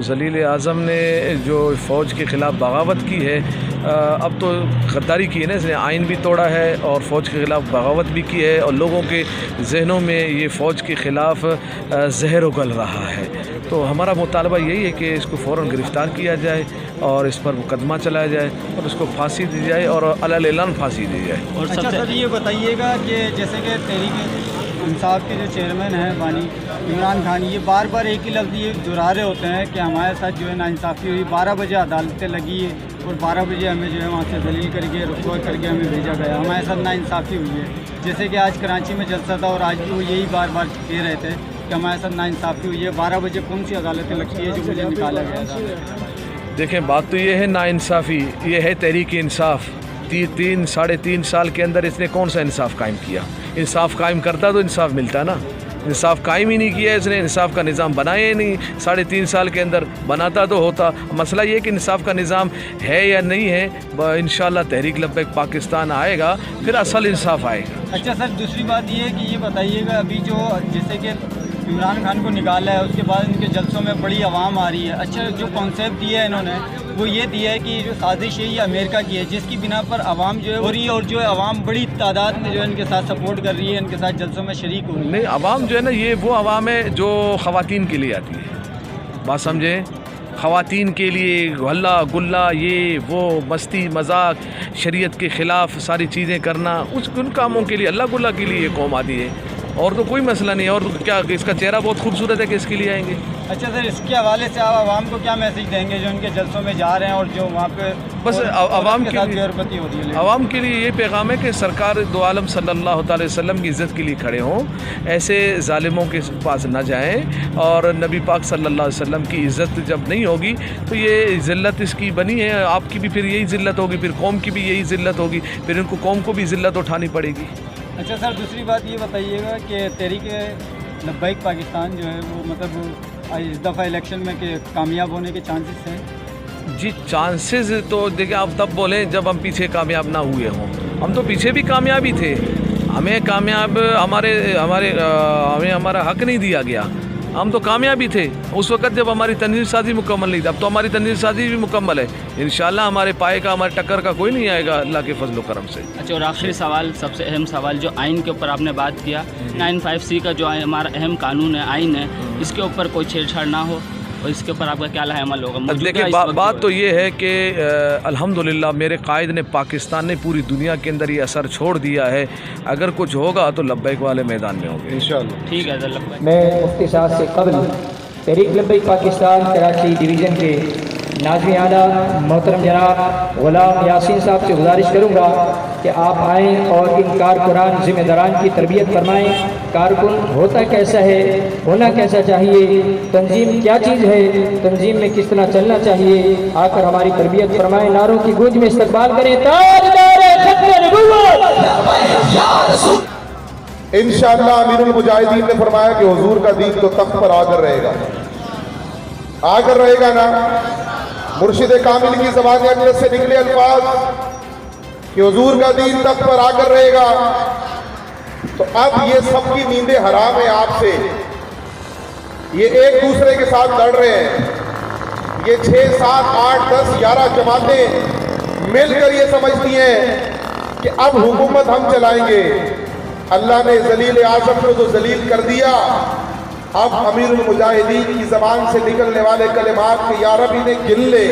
ज़लील आज़म ने जो फ़ौज के ख़िलाफ़ बगावत की है, अब तो गद्दारी की है ना, इसने आइन भी तोड़ा है और फ़ौज के ख़िलाफ़ बगावत भी की है और लोगों के जहनों में ये फ़ौज के ख़िलाफ़ जहर उगल रहा है। तो हमारा मुतालबा यही है कि इसको फ़ौरन गिरफ़्तार किया जाए और इस पर मुकदमा चलाया जाए और उसको फांसी दी जाए और अलग-एलान फांसी दी जाए। और अच्छा सर, ये बताइएगा कि जैसे कि तहरीक इंसाफ के जो चेयरमैन हैं बानी इमरान खान, ये बार बार एक ही लफ्ज़ ये दोहरा रहे होते हैं कि हमारे साथ जो है नाइंसाफ़ी हुई, 12 बजे अदालतें लगी है और 12 बजे हमें जो है वहाँ से दलील करके रुकवा करके हमें भेजा गया, हमारे साथ नाइंसाफ़ी हुई है। जैसे कि आज कराची में जलसा था और आज भी वो यही बार बार कह रहे थे कि हमारे साथ नाइंसाफ़ी हुई है। 12 बजे कौन सी अदालतें लगती है जो मुझे निकाला गया था? देखें, बात तो ये है नाइंसाफ़ी, ये है तहरीक इंसाफ। 3-3.5 साल के अंदर इसने कौन सा इंसाफ कायम किया? इंसाफ कायम करता तो इंसाफ मिलता ना, इंसाफ कायम ही नहीं किया इसने, इंसाफ का निज़ाम बनाया ही नहीं। 3.5 साल के अंदर बनाता तो होता। मसला ये कि इंसाफ का निज़ाम है या नहीं है, इंशाअल्लाह तहरीक लब्बैक पाकिस्तान आएगा फिर असल इंसाफ आएगा। अच्छा सर, दूसरी बात ये है कि ये बताइएगा, अभी जो जैसे कि इमरान खान को निकाला है उसके बाद इनके जलसों में बड़ी आवाम आ रही है। अच्छा, जो कॉन्सेप्ट दिया है इन्होंने वो ये दिया है कि जो साजिश है ये अमेरिका की है, जिसकी बिना पर आवाम जो है हो रही है और जो है आवाम बड़ी तादाद में जो है इनके साथ सपोर्ट कर रही है, इनके साथ जलसों में शरीक हो रही है। नहीं, आवाम जो है ना, ये वो आवाम है जो ख़वातीन के लिए आती है, बात समझें, ख़वातीन के लिए हल्ला गुल्ला, ये वो मस्ती मजाक, शरीयत के ख़िलाफ़ सारी चीज़ें करना, उन कामों के लिए, अल्लाह गुल्ला के लिए ये कौम आती है और तो कोई मसला नहीं है। और क्या इसका चेहरा बहुत खूबसूरत है कि इसके लिए आएंगे। अच्छा सर, इसके हवाले से आप आवाम को क्या मैसेज देंगे जो उनके जलसों में जा रहे हैं और जो वहाँ पे बस आवाम के लिए बेहरमती हो रही है? आवाम के लिए ये पैगाम है कि सरकार दो आलम सल्लल्लाहु अलैहि वसल्लम की इज़्ज़त के लिए खड़े हों, ऐसे ज़ालिमों के पास न जाएं और नबी पाक सल्लल्लाहु अलैहि वसल्लम की इज़्ज़त जब नहीं होगी तो ये ज़िल्लत इसकी बनी है, आपकी भी फिर यही ज़िल्लत होगी, फिर कौम की भी यही ज़िल्लत होगी, फिर इनको कौम को भी ज़िल्लत उठानी पड़ेगी। अच्छा सर, दूसरी बात ये बताइएगा कि तहरीक लब्बैक पाकिस्तान जो है वो मतलब इस दफ़ा इलेक्शन में कि कामयाब होने के चांसेस हैं? जी, चांसेस तो देखिए आप तब बोलें जब हम पीछे कामयाब ना हुए हों। हम तो पीछे भी कामयाब ही थे, हमें कामयाब हमें हमारा हक नहीं दिया गया, हम तो कामयाब ही थे उस वक्त जब हमारी तंजीम साजी मुकम्मल नहीं थी। अब तो हमारी तंजीम साजी भी मुकम्मल है, इंशाल्लाह हमारे पाए का, हमारे टक्कर का कोई नहीं आएगा अल्लाह के फजल करम से। अच्छा, और आखिरी सवाल, सबसे अहम सवाल, जो आइन के ऊपर आपने बात किया, 95C का जो हमारा अहम कानून है, आइन है, इसके ऊपर कोई छेड़छाड़ ना हो और इसके ऊपर आपका क्या अमल होगा? देखिए, बात तो ये है कि अल्हम्दुलिल्लाह मेरे कायद ने, पाकिस्तान ने पूरी दुनिया के अंदर ये असर छोड़ दिया है। अगर कुछ होगा तो लब्बैक वाले मैदान में होंगे इंशाअल्लाह। ठीक है सर, लब्बैक। मैं मुफ्ती साहब से कबल तहरीक लब्बैक पाकिस्तान कराची डिवीज़न के नाज़िम आला मोहतरम जनाब ग़ुलाम यासीन साहब से गुजारिश करूँगा कि आप आएँ और इन कारकुनान ज़िम्मेदारान की तरबियत फरमाएँ। कारकुन होता कैसा है, होना कैसा चाहिए, तंजीम क्या चीज़ है, तंजीम में किस तरह चलना चाहिए, आकर हमारी तरबियत फरमाएँ। नारों की गूंज में इस्तकबाल करें ताजदार खत्म नबुव्वत। इंशाअल्लाह अमीरुल मुजाहिदीन ने फरमाया कि हुजूर का दीन तो तख्त पर आकर रहेगा ना। मुर्शिद कामिल की ज़बान अक़दस से निकले अल्फाज कि हुजूर का दीन तख्त पर आकर रहेगा। तो अब ये सबकी नींदें हराम है आपसे, ये एक दूसरे के साथ लड़ रहे हैं। ये 6, 7, 8, 10, 11 जमातें मिलकर ये समझती हैं कि अब हुकूमत हम चलाएंगे। अल्लाह ने ज़लील आज़म को तो ज़लील कर दिया, अब अमीरुल मुजाहिदीन की ज़बान से निकलने वाले कलिमात के या रब इन्हें गिन ले,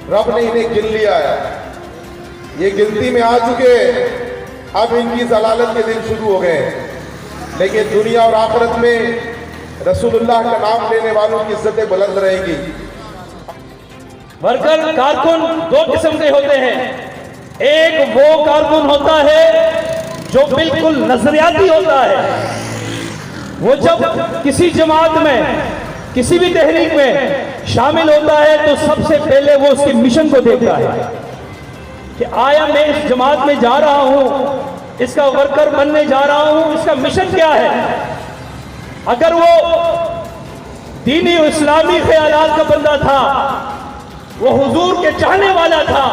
रब ने इन्हें गिन लिया है, ये गिनती में आ चुके। अब इनकी ज़लालत के दिन शुरू हो गए, लेकिन दुनिया और आखिरत में रसूलुल्लाह का नाम लेने वालों की इज्जतें बुलंद रहेंगी। वर्कर कारकुन 2 किस्म के होते हैं। एक वो कारकुन होता है जो बिल्कुल नजरियाती होता है, वो जब किसी जमात में, किसी भी तहरीक में शामिल होता है तो सबसे पहले वो उसके मिशन को देखता है कि आया मैं इस जमात में जा रहा हूं, इसका वर्कर बनने जा रहा हूं, इसका मिशन क्या है। अगर वो दीनी और इस्लामी ख्यालात का बंदा था, वो हुजूर के चाहने वाला था,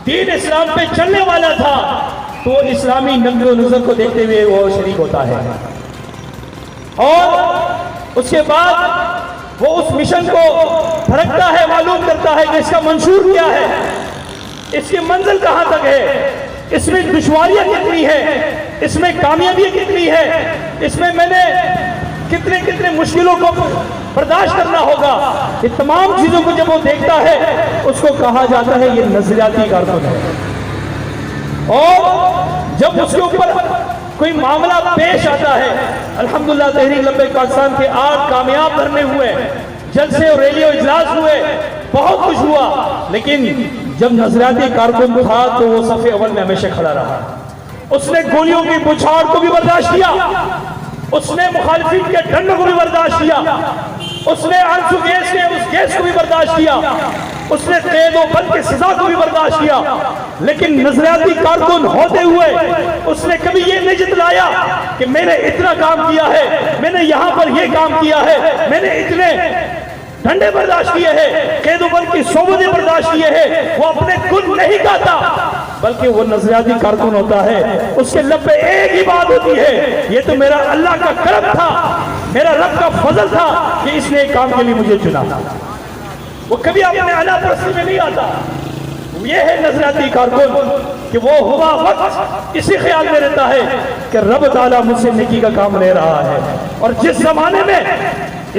दीन इस्लाम पे चलने वाला था, तो इस्लामी नंगो नजर को देखते हुए वो शरीक होता है। और उसके बाद وہ اس مشن کو پھرکتا ہے، معلوم کرتا ہے کہ اس کا منشور کیا ہے، اس کی منزل کہاں تک ہے، اس میں دشواریاں کتنی ہے، اس میں کامیابی کتنی ہے، اس میں میں نے کتنے مشکلوں کو برداشت کرنا ہوگا، یہ تمام چیزوں کو جب وہ دیکھتا ہے اس کو کہا جاتا ہے یہ نظریاتی کارکن ہے۔ اور جب اس کے اوپر کوئی معاملہ پیش آتا ہے، الحمدللہ تحریک لبیک پاکستان کے 8 کامیاب دھرنے ہوئے، جلسے اور ریلی و اجلاس ہوئے، بہت کچھ ہوا، لیکن جب نظریاتی کارکن تھا تو وہ صف اول میں ہمیشہ کھڑا رہا۔ اس نے گولیوں کی بچھاڑ کو بھی برداشت کیا، اس نے مخالفین کے ڈنڈوں کو بھی برداشت کیا، اس نے آنسو گیس کے اس گیس کو بھی برداشت کیا، اس نے قید و بند کی سزا کو بھی برداشت کیا، لیکن نظریاتی کارکن ہوتے ہوئے اس نے کبھی یہ نہیں جتلایا کہ میں نے اتنا کام کیا ہے، میں نے یہاں پر یہ کام کیا ہے، میں نے اتنے ڈنڈے برداشت کیے ہیں، قید و بند کی صحبتیں برداشت کیے ہیں۔ وہ اپنے گن نہیں کہتا، بلکہ وہ نظریاتی کارکن ہوتا ہے، اس کے لب پہ ایک ہی بات ہوتی ہے، یہ تو میرا اللہ کا کرم تھا، میرا رب کا فضل تھا کہ اس نے ایک کام کے لیے مجھے چنا۔ وہ کبھی اپنے اعلیٰ پرستی میں نہیں آتا۔ یہ ہے نظریاتی کارکن کہ وہ ہوا وقت اسی خیال میں رہتا ہے کہ رب تعالیٰ مجھ سے نیکی کا کام لے رہا ہے، اور جس زمانے میں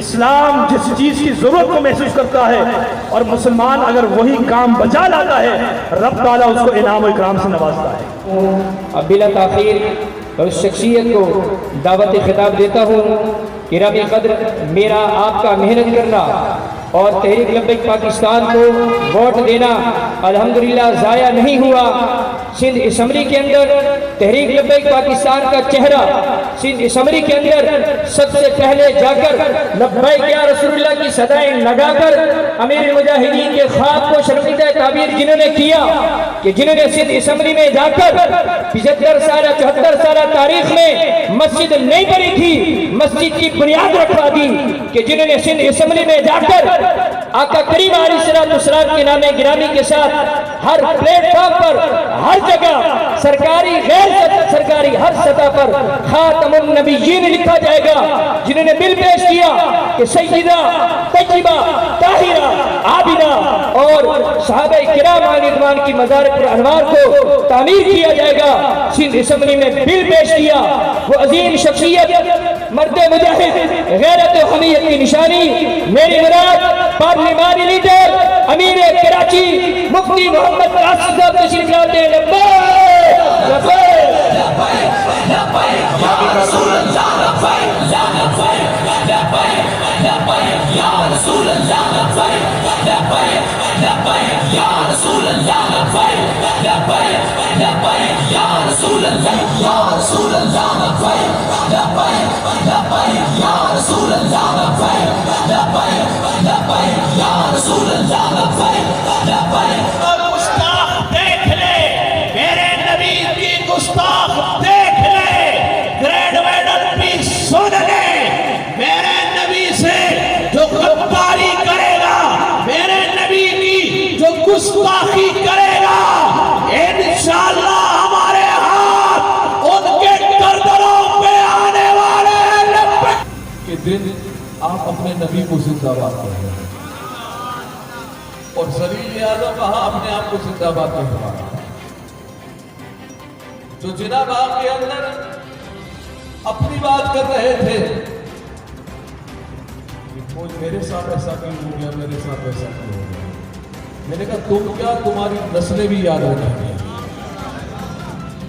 اسلام جس چیز کی ضرورت کو محسوس کرتا ہے اور مسلمان اگر وہی کام بچا لاتا ہے، رب تعالیٰ اس کو انعام و اکرام سے نوازتا ہے۔ اب بلا تاخیر اس شخصیت کو دعوت خطاب دیتا ہوں۔ گرامی قدر، میرا آپ کا محنت کرنا اور تحریک لبیک پاکستان کو ووٹ دینا الحمدللہ ضائع نہیں ہوا۔ سندھ اسمبلی کے اندر تحریک لبیک پاکستان کا چہرہ سندھ اسمبلی کے اندر سب سے پہلے جا کر لبیک یا رسول اللہ کی صدائیں لگا کر امیر مجاہدین کے خواب کو شرمندہ تعبیر جنہوں نے کیا، کہ جنہوں نے سندھ اسمبلی میں جا کر 75 سالہ 74 سالہ تاریخ میں مسجد نہیں بنی تھی، مسجد کی بنیاد رکھوا دی، کہ جنہوں نے سندھ اسمبلی میں جا کر آقا کریم علیہ السلام کے نام گرامی کے ساتھ ہر پلیٹ فارم پر، ہر جگہ، سرکاری غیر سرکاری ہر سطح پر خاتم النبیین لکھا جائے گا، جنہوں نے بل پیش کیا کہ سیدہ طیبہ طاہرہ عابدہ اور صحابہ کرام علیہ رضوان کی مزار پر انوار کو تعمیر کیا جائے گا۔ سندھ اسمبلی میں بل پیش کیا۔ وہ عظیم شخصیت، مرد مجاہد، غیرت و حمیت کی نشانی، میری مراد پارلیمانی لیڈر امیر کراچی مفتی محمد قاسم صاحب تشریف لاتے ہیں۔ لبیک لبیک لبیک یا رسول اللہ، لبیک لبیک لبیک لبیک یا رسول اللہ، لبیک لبیک لبیک یا رسول اللہ، لبیک لبیک لبیک یا رسول اللہ، یا رسول اللہ، لبیک لبیک لبیک یا رسول اللہ، لبیک لبیک لبیک یا رسول اللہ، لبیک لبیک۔ گستاخ دیکھ لے، میرے نبی کی گستاخ دیکھ لے، گریڈ میڈل بھی سن لے، میرے نبی سے جو غداری کرے گا، میرے نبی کی جو گستاخی کرے گا، انشاءاللہ ہمارے ہاتھ ان کے گردنوں پہ آنے والے ہیں۔ کہ دن آپ اپنے نبی کو زندہ باد کریں اور ذلیل اعظم کہا اپنے آپ کو زندہ باد کریں، جو جناب آپ کے اندر اپنی بات کر رہے تھے کہ میرے ساتھ ایسا کیوں ہو گیا، میرے ساتھ ایسا کیوں ہو گیا۔ میں نے کہا تم کیا، تمہاری نسلیں بھی یاد ہو جائیں گی۔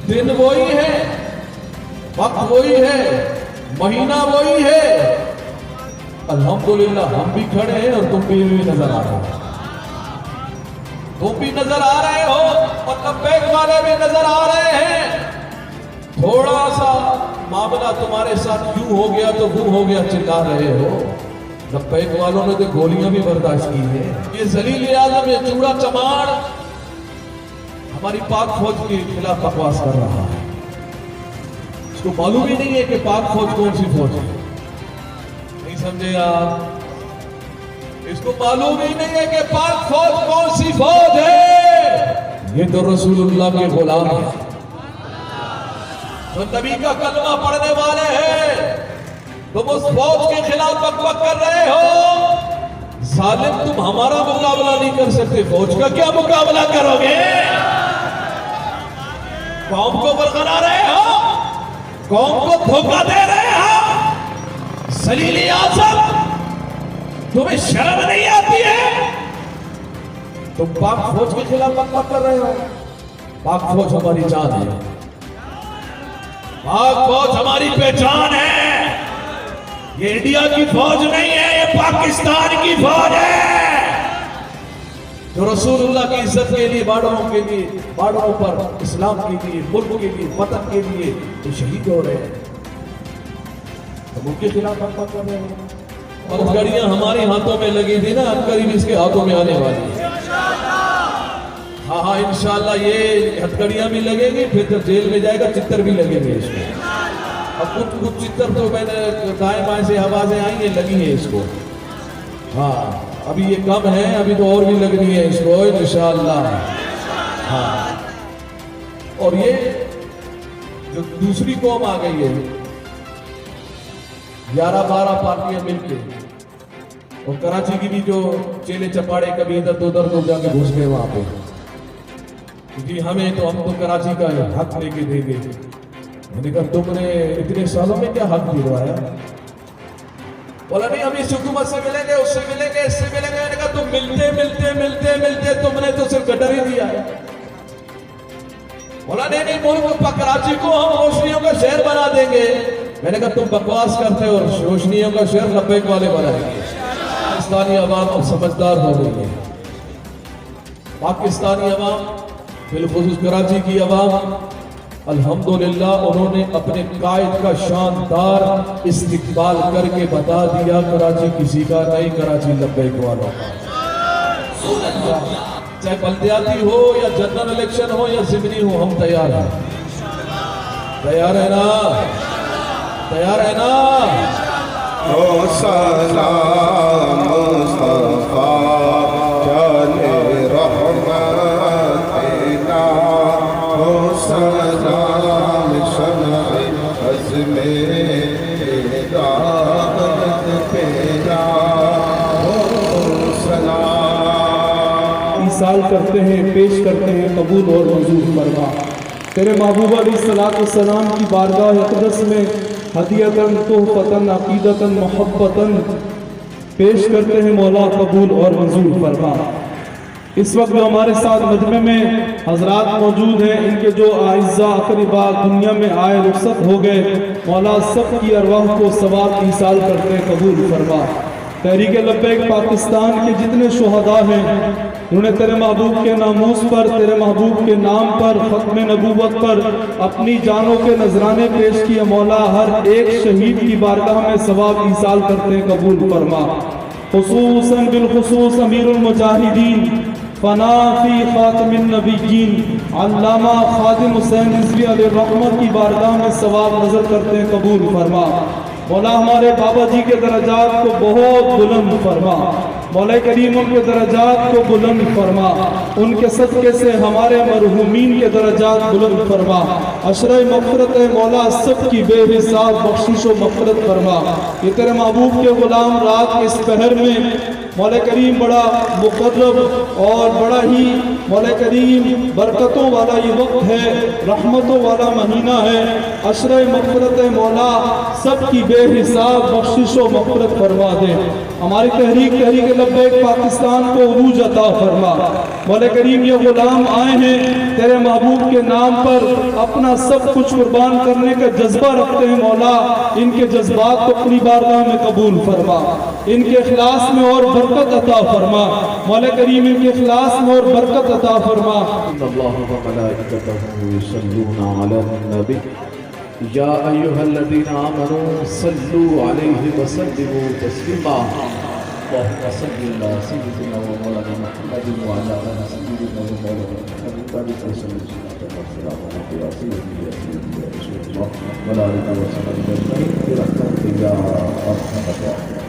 دن وہی ہے، وقت وہی ہے، مہینہ وہی ہے، الحمدللہ ہم بھی کھڑے ہیں اور تم بھی نظر آ رہے ہو، تم بھی نظر آ رہے ہو اور لبیک والے بھی نظر آ رہے ہیں۔ تھوڑا سا معاملہ تمہارے ساتھ یوں ہو گیا تو وہ ہو گیا، چلا رہے ہو۔ لبیک والوں نے تو گولیاں بھی برداشت کی ہیں۔ یہ ذلیل اعظم، یہ چوڑا چماڑ ہماری پاک فوج کے خلاف بکواس کر رہا ہے۔ اس کو معلوم ہی نہیں ہے کہ پاک فوج کون سی فوج ہے، نہیں سمجھے آپ؟ اس کو معلوم ہی نہیں ہے کہ پاک فوج کون سی فوج ہے۔ یہ تو رسول اللہ کے غلام ہیں، جو نبی کا کلمہ پڑھنے والے ہیں۔ تم اس فوج کے خلاف بک بک کر رہے ہو، सालिम तुम हमारा मुकाबला नहीं कर सकते, फौज का क्या मुकाबला करोगे? कौम को बरकरार रहे हो, कौम को धोखा दे रहे हो। सलील आजम, तुम्हें शर्म नहीं आती है? तुम पाक फौज के खिलाफ बकवास कर रहे हो। पाक फौज हमारी जान है, पाक फौज हमारी पहचान है। ये इंडिया की फौज नहीं है, ये पाकिस्तान की फौज है, जो रसूलुल्लाह की इज्जत के लिए, बार्डरों पर इस्लाम के लिए, मुल्क के लिए, वतन के लिए तो शहीद हो रहे हैं। तो उनके खिलाफ बकवास कर रहे हैं। और हथकड़ियां हमारे हाथों में लगी थी ना, करीब इसके हाथों में आने वाली है। हाँ हाँ, इंशाल्लाह ये हथकड़ियां भी लगेंगी, फिर जब जेल में जाएगा चित्तर भी लगेंगे इसको। अब कुछ चित्तर तो मैंने दाएं बाएं से आवाजें आई हैं, लगी हैं इसको। हाँ, अभी ये कम है, अभी तो और भी लगनी है इसको इंशाल्लाह। हाँ, और ये जो दूसरी कौम आ गई है, 11-12 पार्टियां मिलके, और कराची की भी जो चेले चपाड़े कभी इधर तो उधर तो जाके घुस गए वहां पे, क्योंकि हम तो कराची का हक लेके देंगे। मैंने कहा तुमने इतने सालों में क्या हक दिलवाया? बोला नहीं, हम इस हुकूमत से मिलेंगे, उससे मिलेंगे, इससे मिलेंगे। मैंने कहा तुम मिलते तुमने तो सिर्फ गटर ही दिया है। बोला नहीं, मुल्क कराची को हम रोशनियों का शहर बना देंगे। मैंने कहा तुम बकवास करते हो, रोशनियों का शहर लब्बैक वाले बनाएंगे। पाकिस्तानी अवाम अब समझदार हो गई है। पाकिस्तानी अवाम, बिलखुसूस कराची की अवाम, अल्हम्दुलिल्लाह उन्होंने अपने कायद का शानदार इस्तिकबाल करके बता दिया, कराची किसी का नहीं, कराची लब्बैक वालों का। चाहे बल्दियाती हो या जनरल इलेक्शन हो या जिमनी हो, हम तैयार हैं। तैयार है ना? तैयार है ना? ओ सलाम मुस्तफा जाने रहमतिना, ओ सलाम शमअ अज़्मे दावत पेरा, ओ सलाम। ईसाल करते हैं, पेश करते हैं, कबूल और मंजूर फरमा। तेरे महबूब अलैहिस्सलाम की बारगाह अक़दस में हदियतन तोहफ़तन अक़ीदतन मोहब्बतन पेश करते हैं, मौला कबूल और मंजूर फरमा। इस वक्त जो हमारे साथ मजमे में हजरात मौजूद हैं, इनके जो आइज़ा अक़रिबा दुनिया में आए रुख़सत हो गए, मौला सब की अरवाह को सवाब ईसाल करते हैं, कबूल फरमा। तहरीक लब्बैक पाकिस्तान के जितने शुहदा हैं, उन्होंने तेरे महबूब के नामूस पर, तेरे महबूब के नाम पर, ख़त्म नबूवत पर अपनी जानों के नजराने पेश किए। मौला हर एक शहीद की बारगाह में सवाब ईसाल करते हैं, कबूल फरमा। खुसूसन बिलखुसूस अमीरुल मुजाहिदीन फना फी खातिमिन नबिय्यीन अल्लामा खादिम हुसैन रिज़वी अलैहिर्रहमत की बारगाह में सवाब नजर करते हैं, कबूल फरमा। मौला हमारे बाबा जी के दरजात को बहुत बुलंद फरमा। मौला करीम उनके दरजात को बुलंद फरमा, उनके सदक़े से हमारे मरहूमीन के दरजात बुलंद फरमा। अशरे मग़फ़िरत मौला सब की बेहिसाब बख्शिश व मग़फ़िरत फरमा। ये तेरे महबूब के ग़ुलाम रात के इस पहर में मौला करीम बड़ा मुक़र्रब और बड़ा ही मौला करीम बरकतों वाला ये वक्त है, रहमतों वाला महीना है। अशरे मग़फ़िरत मौला सब की बेहिसाब बख्शिश व मग़फ़िरत फरमा दे। हमारी तहरीक लब्बैक पाकिस्तान को उरूज अता फरमा। मौला करीम ये गुलाम आए हैं तेरे महबूब के नाम पर, अपना सब कुछ कुर्बान करने का जज्बा रखते हैं। मौला इनके जज्बात को अपनी बारगाह में कबूल फरमा, इनके इखलास में और बरकत अता फरमा। मौला करीम इनके इखलास में और बरकत अता फरमा। अल्लाहु व मलाइकतहु युसल्लूना अलन नबी या अय्युहल्लज़ीना आमनू सल्लू अलैहि व सल्लिमू तस्लीमा। अल्लाहुम्मा सल्लि अला सय्यिदिना व मौलाना मुहम्मदिन व अला आलि सय्यिदिना व मौलाना मुहम्मद व अला आलिहि व सल्लम।